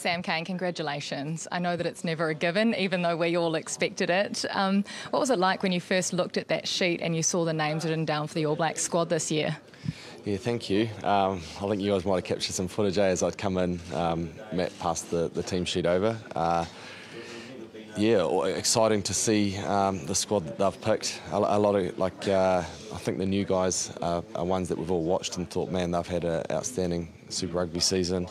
Sam Cane, congratulations. I know that it's never a given, even though we all expected it. What was it like when you first looked at that sheet and you saw the names written down for the All Blacks squad this year? Yeah, thank you. I think you guys might have captured some footage as I'd come in. Matt passed the team sheet over. Yeah, exciting to see the squad that they've picked. A lot of, I think the new guys are ones that we've all watched and thought, man, they've had an outstanding Super Rugby season.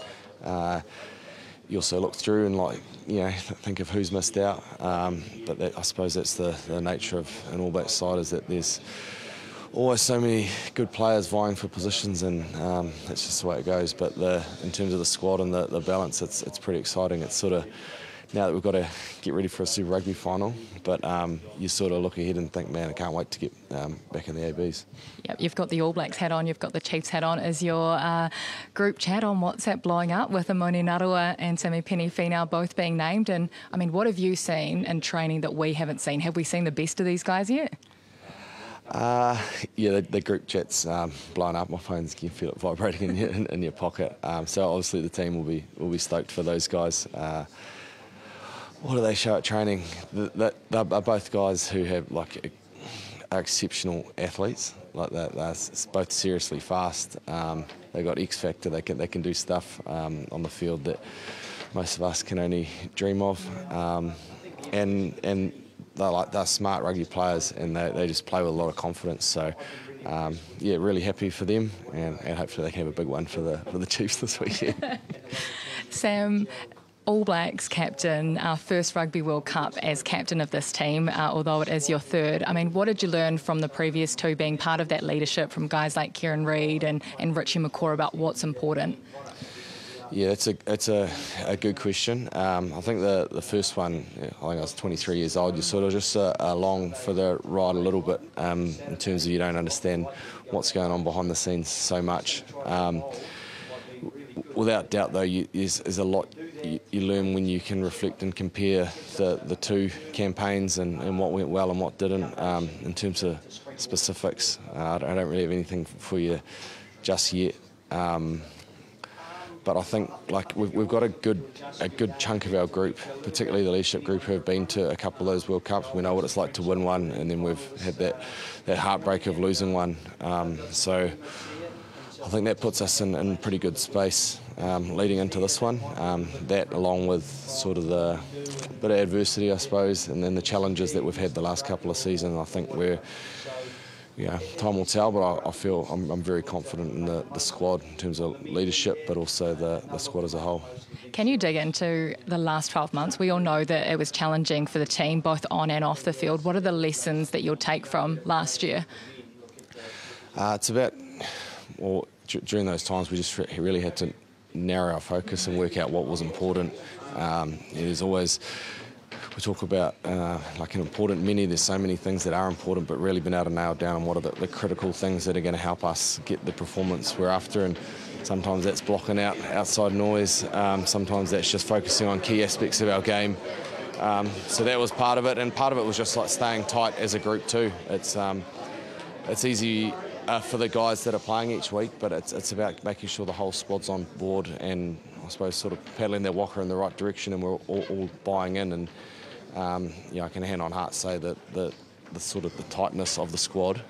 You also look through and think of who's missed out. But I suppose that's the nature of an All Blacks side, is that there's always so many good players vying for positions, and that's just the way it goes. But in terms of the squad and the balance, it's pretty exciting. It's sort of, now that we've got to get ready for a Super Rugby final, but you sort of look ahead and think, man, I can't wait to get back in the ABs. Yep, you've got the All Blacks hat on, you've got the Chiefs hat on. Is your group chat on WhatsApp blowing up with Amoni Narua and Sammy Penifina both being named? And I mean, what have you seen in training that we haven't seen? Have we seen the best of these guys yet? Yeah, the group chat's blowing up. My phone's, you can feel it vibrating in your pocket. So obviously the team will be stoked for those guys. What do they show at training? They're both guys who have are exceptional athletes. They're both seriously fast. They've got X factor. They can do stuff on the field that most of us can only dream of. And they're smart rugby players, and they just play with a lot of confidence. So yeah, really happy for them, and hopefully they can have a big one for the Chiefs this weekend. Sam, All Blacks captain, our first Rugby World Cup as captain of this team, although it is your third. I mean, what did you learn from the previous two, being part of that leadership from guys like Kieran Reid and Richie McCaw, about what's important? Yeah, it's a good question. I think the first one, I think I was 23 years old, you're sort of just along for the ride a little bit, in terms of you don't understand what's going on behind the scenes so much. Without doubt, though, there's a lot you learn when you can reflect and compare the two campaigns and what went well and what didn't. In terms of specifics, I don't really have anything for you just yet. But I think we've got a good chunk of our group, particularly the leadership group, who have been to a couple of those World Cups. We know what it's like to win one, and then we've had that heartbreak of losing one. So I think that puts us in pretty good space leading into this one. That, along with sort of the bit of adversity, I suppose, and then the challenges that we've had the last couple of seasons, I think time will tell, but I feel I'm very confident in the squad in terms of leadership, but also the squad as a whole. Can you dig into the last 12 months? We all know that it was challenging for the team, both on and off the field. What are the lessons that you'll take from last year? It's about, during those times we just really had to narrow our focus and work out what was important. There's always, we talk about an important many, there's so many things that are important, but really been able to nail down on what are the critical things that are going to help us get the performance we're after. And sometimes that's blocking out outside noise, sometimes that's just focusing on key aspects of our game. So that was part of it, and part of it was just staying tight as a group too. It's easy for the guys that are playing each week, but it's about making sure the whole squad's on board, and I suppose sort of paddling their walker in the right direction, and we're all buying in. And I can hand on heart say that the sort of the tightness of the squad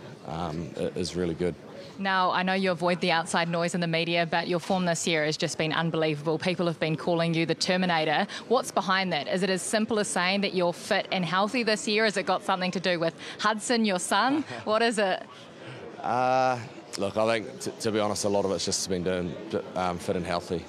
is really good. Now, I know you avoid the outside noise in the media, but your form this year has just been unbelievable. People have been calling you the Terminator. What's behind that? Is it as simple as saying that you're fit and healthy this year? Has it got something to do with Hudson, your son? What is it? Look, I think, to be honest, a lot of it's just been doing fit and healthy.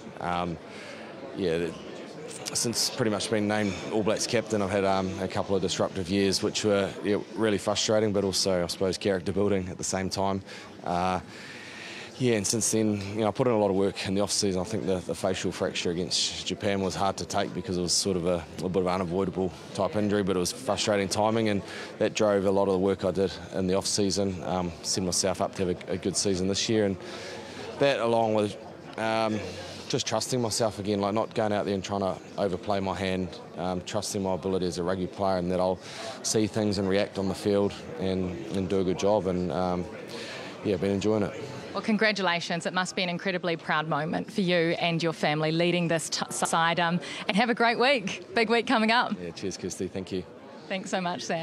Since pretty much being named All Blacks captain, I've had a couple of disruptive years, which were really frustrating, but also, I suppose, character building at the same time. And since then, I put in a lot of work in the off-season. I think the facial fracture against Japan was hard to take because it was sort of a little bit of an unavoidable type injury, but it was frustrating timing, and that drove a lot of the work I did in the off-season, set myself up to have a good season this year. And that, along with just trusting myself again, not going out there and trying to overplay my hand, trusting my ability as a rugby player, and that I'll see things and react on the field and do a good job. And I've been enjoying it. Well, congratulations. It must be an incredibly proud moment for you and your family leading this side. And have a great week. Big week coming up. Yeah, cheers, Kirsty. Thank you. Thanks so much, Sam.